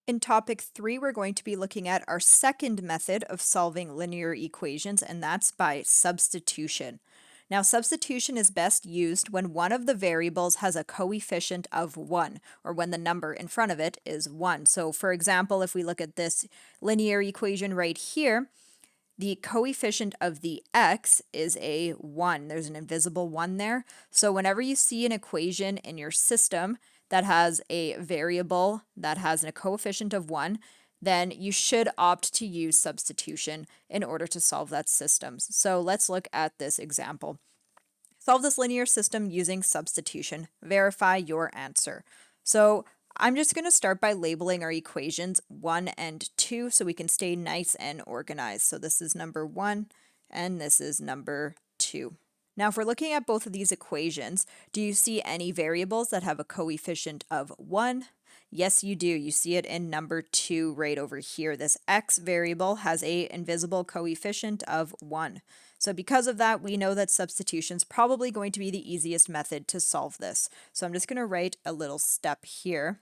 In topic 3, we're going to be looking at our second method of solving linear equations, and that's by substitution. Now, substitution is best used when one of the variables has a coefficient of 1, or when the number in front of it is 1. So, for example, if we look at this linear equation right here, the coefficient of the x is a 1. There's an invisible 1 there. So whenever you see an equation in your system that has a variable that has a coefficient of 1, then you should opt to use substitution in order to solve that system. So let's look at this example. Solve this linear system using substitution. Verify your answer. So I'm just going to start by labeling our equations 1 and 2 so we can stay nice and organized. So this is number 1 and this is number 2. Now, if we're looking at both of these equations, do you see any variables that have a coefficient of 1? Yes, you do. You see it in number 2 right over here. This x variable has a invisible coefficient of 1. So because of that, we know that substitution is probably going to be the easiest method to solve this. So I'm just going to write a little step here.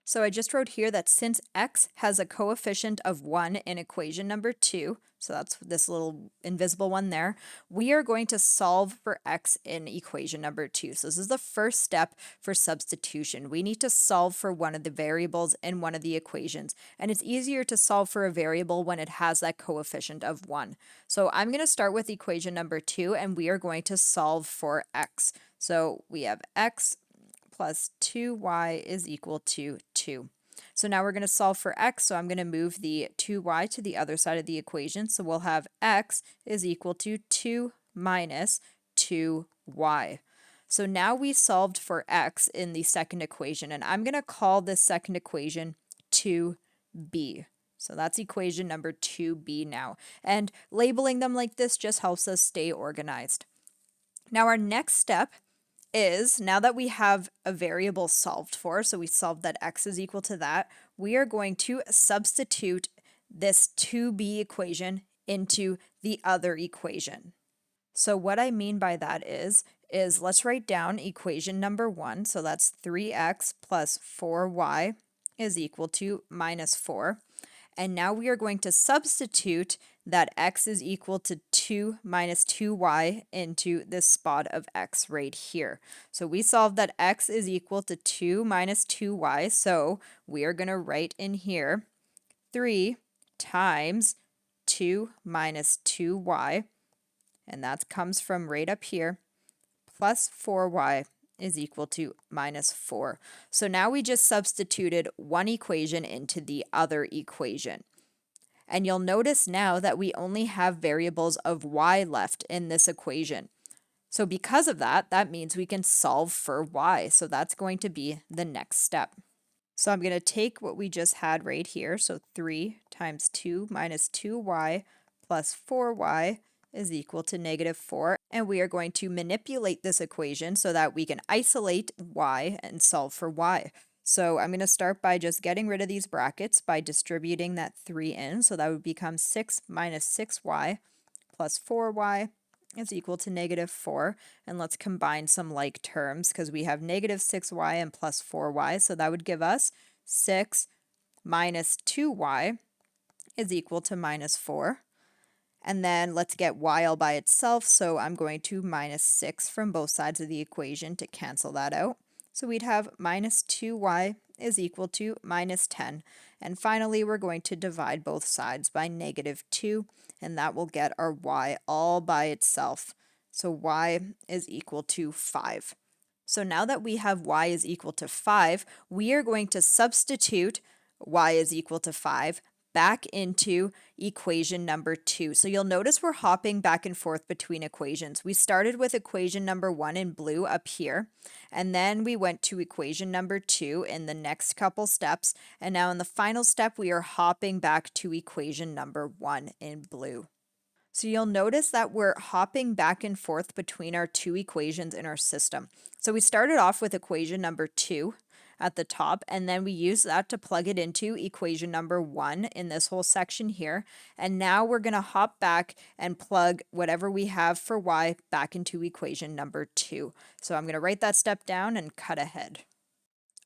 So I just wrote here that since x has a coefficient of 1 in equation number 2, so that's this little invisible one there, we are going to solve for x in equation number 2. So this is the first step for substitution. We need to solve for one of the variables in one of the equations, and it's easier to solve for a variable when it has that coefficient of 1. So I'm going to start with equation number 2, and we are going to solve for x. So we have x plus 2y is equal to 2. So now we're going to solve for x, so I'm going to move the 2y to the other side of the equation. So we'll have x is equal to 2 minus 2y. So now we solved for x in the second equation, and I'm going to call this second equation 2b. So that's equation number 2b now. And labeling them like this just helps us stay organized. Now our next step is, now that we have a variable solved for, so we solved that x is equal to that, we are going to substitute this 2b equation into the other equation. So what I mean by that is let's write down equation number 1, so that's 3x plus 4y is equal to minus 4. And now we are going to substitute that x is equal to 2 minus 2y into this spot of x right here. So we solved that x is equal to 2 minus 2y, so we are going to write in here 3 times 2 minus 2y, and that comes from right up here, plus 4y is equal to minus 4. So now we just substituted one equation into the other equation. And you'll notice now that we only have variables of y left in this equation. So because of that, that means we can solve for y. So that's going to be the next step. So I'm going to take what we just had right here. So 3 times 2 minus 2y plus 4y is equal to negative 4. And we are going to manipulate this equation so that we can isolate y and solve for y. So I'm going to start by just getting rid of these brackets by distributing that 3 in. So that would become 6 minus 6y plus 4y is equal to negative 4. And let's combine some like terms because we have negative 6y and plus 4y. So that would give us 6 minus 2y is equal to minus 4. And then let's get y all by itself, so I'm going to minus 6 from both sides of the equation to cancel that out. So we'd have minus 2y is equal to minus 10. And finally, we're going to divide both sides by negative 2, and that will get our y all by itself. So y is equal to 5. So now that we have y is equal to 5, we are going to substitute y is equal to 5 back into equation number 2. So you'll notice we're hopping back and forth between equations. We started with equation number 1 in blue up here, and then we went to equation number 2 in the next couple steps, and now in the final step we are hopping back to equation number 1 in blue. So you'll notice that we're hopping back and forth between our two equations in our system. So we started off with equation number 2 at the top, and then we use that to plug it into equation number 1 in this whole section here. And now we're going to hop back and plug whatever we have for y back into equation number 2. So I'm going to write that step down and cut ahead.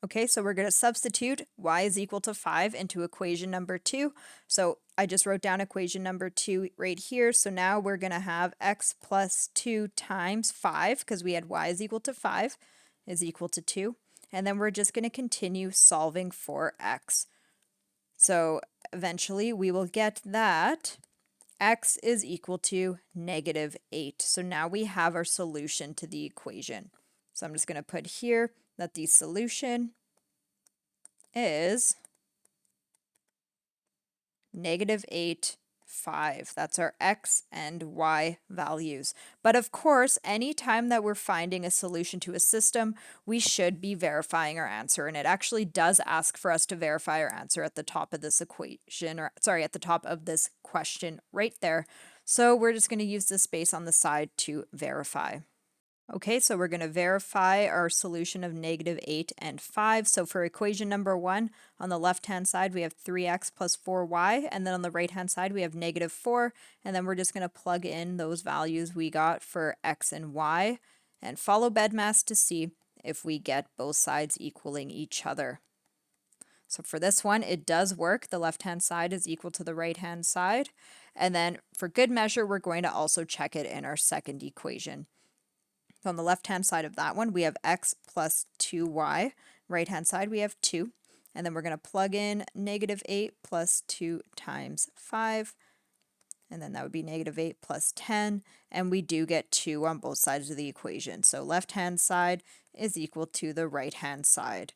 Okay, so we're going to substitute y is equal to 5 into equation number 2. So I just wrote down equation number 2 right here. So now we're going to have x plus 2 times 5, because we had y is equal to 5, is equal to 2. And then we're just going to continue solving for x. So eventually we will get that x is equal to -8. So now we have our solution to the equation. So I'm just going to put here that the solution is -8, 5. That's our x and y values. But of course, anytime that we're finding a solution to a system, we should be verifying our answer. And it actually does ask for us to verify our answer at the top of this equation, or sorry, at the top of this question right there. So we're just going to use the space on the side to verify. Okay, so we're going to verify our solution of -8 and 5. So for equation number 1, on the left-hand side, we have 3x plus 4y, and then on the right-hand side, we have -4, and then we're just going to plug in those values we got for x and y, and follow BEDMAS to see if we get both sides equaling each other. So for this one, it does work. The left-hand side is equal to the right-hand side, and then for good measure, we're going to also check it in our second equation. So on the left-hand side of that one, we have x plus 2y. Right-hand side, we have 2. And then we're going to plug in -8 plus 2 times 5. And then that would be -8 plus 10. And we do get 2 on both sides of the equation. So left-hand side is equal to the right-hand side.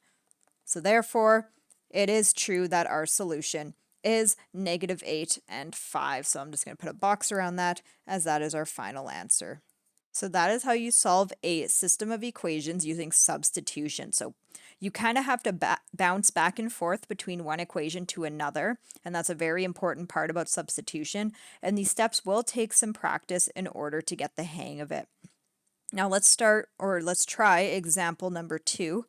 So therefore, it is true that our solution is -8 and 5. So I'm just going to put a box around that, as that is our final answer. So that is how you solve a system of equations using substitution. So you kind of have to bounce back and forth between one equation to another, and that's a very important part about substitution. And these steps will take some practice in order to get the hang of it. Now let's try example number 2.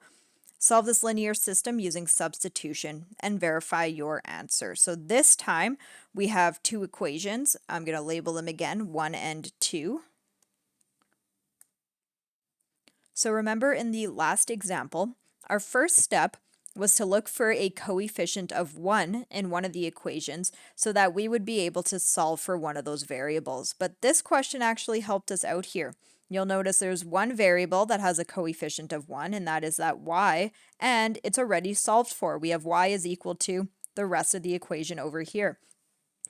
Solve this linear system using substitution and verify your answer. So this time we have 2 equations. I'm going to label them again, 1 and 2. So remember in the last example, our first step was to look for a coefficient of 1 in one of the equations so that we would be able to solve for one of those variables. But this question actually helped us out here. You'll notice there's one variable that has a coefficient of 1, and that is that y, and it's already solved for. We have y is equal to the rest of the equation over here.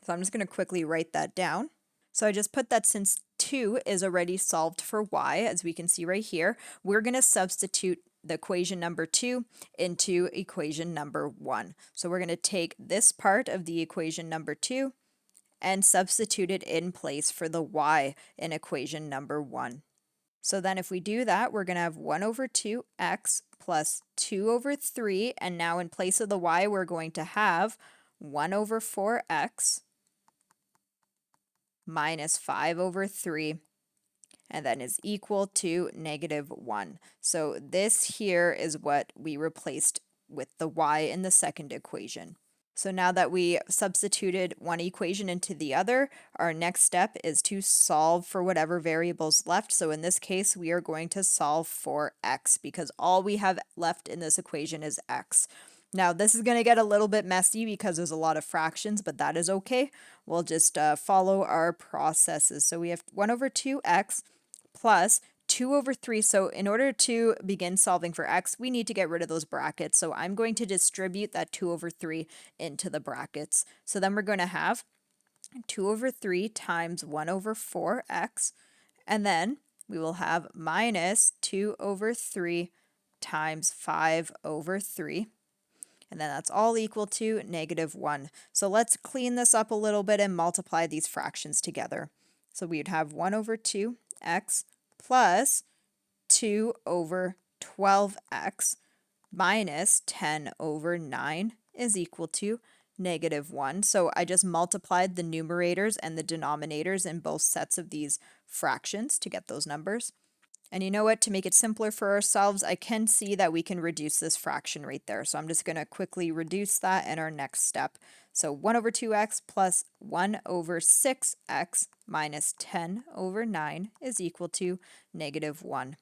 So I'm just going to quickly write that down. So I just put that since 2 is already solved for y, as we can see right here, we're going to substitute the equation number 2 into equation number 1. So we're going to take this part of the equation number 2 and substitute it in place for the y in equation number 1. So then if we do that, we're going to have 1 over 2x plus 2 over 3, and now in place of the y, we're going to have 1 over 4x minus 5 over 3, and then is equal to -1. So this here is what we replaced with the y in the second equation. So now that we substituted one equation into the other, our next step is to solve for whatever variables left. So in this case, we are going to solve for x, because all we have left in this equation is x. Now, this is going to get a little bit messy because there's a lot of fractions, but that is okay. We'll just follow our processes. So we have 1 over 2x plus 2 over 3. So in order to begin solving for x, we need to get rid of those brackets. So I'm going to distribute that 2 over 3 into the brackets. So then we're going to have 2 over 3 times 1 over 4x, and then we will have minus 2 over 3 times 5 over 3. And then that's all equal to -1. So let's clean this up a little bit and multiply these fractions together. So we would have 1 over 2x plus 2 over 12x minus 10 over 9 is equal to -1. So I just multiplied the numerators and the denominators in both sets of these fractions to get those numbers. And you know what, to make it simpler for ourselves, I can see that we can reduce this fraction right there. So I'm just going to quickly reduce that in our next step. So 1 over 2x plus 1 over 6x minus 10 over 9 is equal to -1.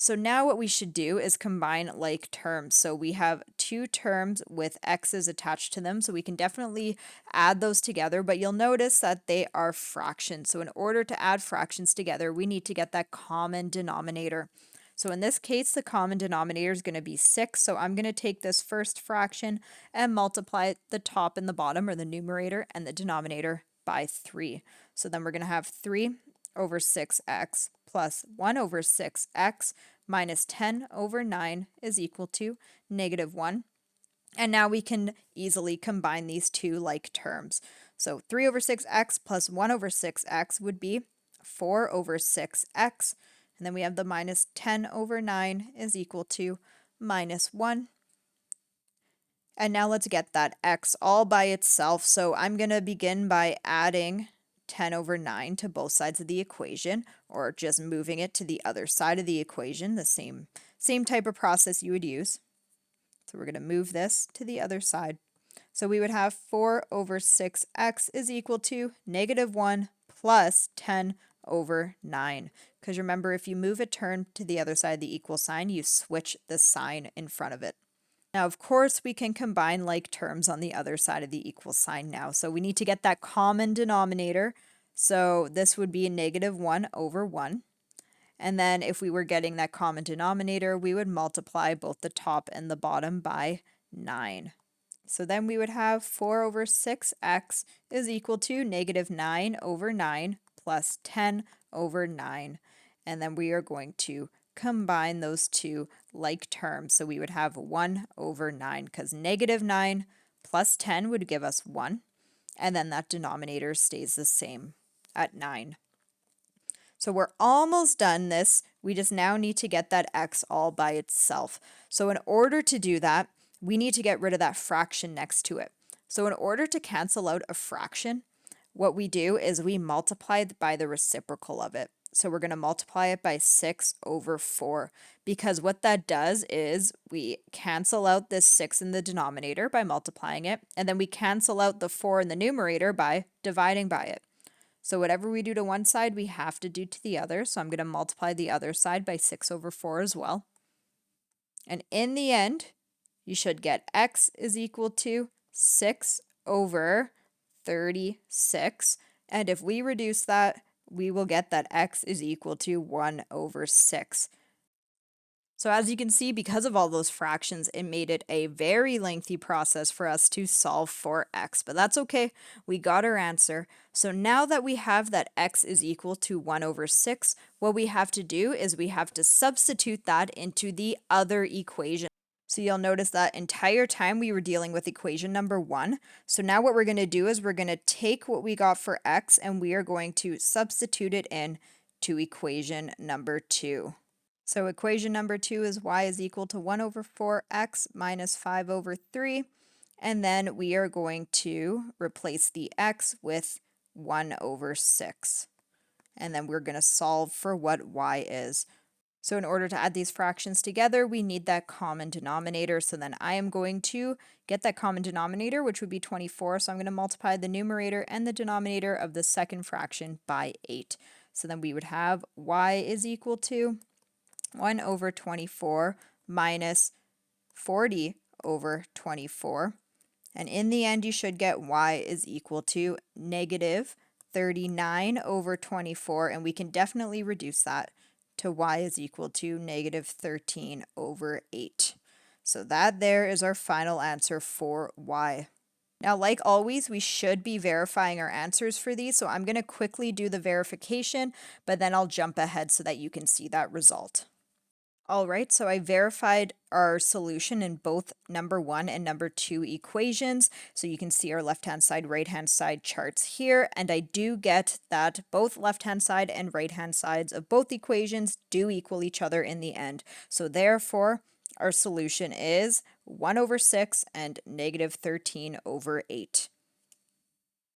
So now what we should do is combine like terms. So we have two terms with x's attached to them, so we can definitely add those together, but you'll notice that they are fractions. So in order to add fractions together, we need to get that common denominator. So in this case, the common denominator is going to be 6. So I'm going to take this first fraction and multiply the top and the bottom, or the numerator and the denominator, by 3. So then we're going to have 3 over 6x plus 1 over 6x minus 10 over 9 is equal to -1. And now we can easily combine these two like terms. So 3 over 6x plus 1 over 6x would be 4 over 6x. And then we have the minus 10 over 9 is equal to -1. And now let's get that x all by itself. So I'm going to begin by adding 10 over 9 to both sides of the equation, or just moving it to the other side of the equation, the same type of process you would use. So we're going to move this to the other side. So we would have 4 over 6x is equal to -1 plus 10 over 9. Because remember, if you move a term to the other side of the equal sign, you switch the sign in front of it. Now, of course, we can combine like terms on the other side of the equal sign now. So we need to get that common denominator. So this would be -1 over 1. And then if we were getting that common denominator, we would multiply both the top and the bottom by 9. So then we would have 4 over 6x is equal to -9 over 9 plus 10 over 9. And then we are going to combine those two like terms. So we would have 1 over 9, because -9 plus 10 would give us 1. And then that denominator stays the same at 9. So we're almost done this. We just now need to get that x all by itself. So in order to do that, we need to get rid of that fraction next to it. So in order to cancel out a fraction, what we do is we multiply by the reciprocal of it. So we're going to multiply it by 6 over 4, because what that does is we cancel out this 6 in the denominator by multiplying it, and then we cancel out the 4 in the numerator by dividing by it. So whatever we do to one side, we have to do to the other. So I'm going to multiply the other side by 6 over 4 as well. And in the end, you should get x is equal to 6 over 36. And if we reduce that, we will get that x is equal to 1 over 6. So as you can see, because of all those fractions, it made it a very lengthy process for us to solve for x, but that's okay. We got our answer. So now that we have that x is equal to 1 over 6, what we have to do is we have to substitute that into the other equation. So you'll notice that entire time we were dealing with equation number 1. So now what we're going to do is we're going to take what we got for x and we are going to substitute it in to equation number 2. So equation number 2 is y is equal to 1 over 4x minus 5 over 3. And then we are going to replace the x with 1 over 6. And then we're going to solve for what y is. So in order to add these fractions together, we need that common denominator. So then I am going to get that common denominator, which would be 24. So I'm going to multiply the numerator and the denominator of the second fraction by 8. So then we would have y is equal to 1 over 24 minus 40 over 24. And in the end, you should get y is equal to -39 over 24. And we can definitely reduce that to y is equal to -13 over 8. So that there is our final answer for y. Now, like always, we should be verifying our answers for these, so I'm going to quickly do the verification, but then I'll jump ahead so that you can see that result. All right, so I verified our solution in both number 1 and number 2 equations. So you can see our left-hand side, right-hand side charts here. And I do get that both left-hand side and right-hand sides of both equations do equal each other in the end. So therefore, our solution is 1 over 6 and -13 over 8.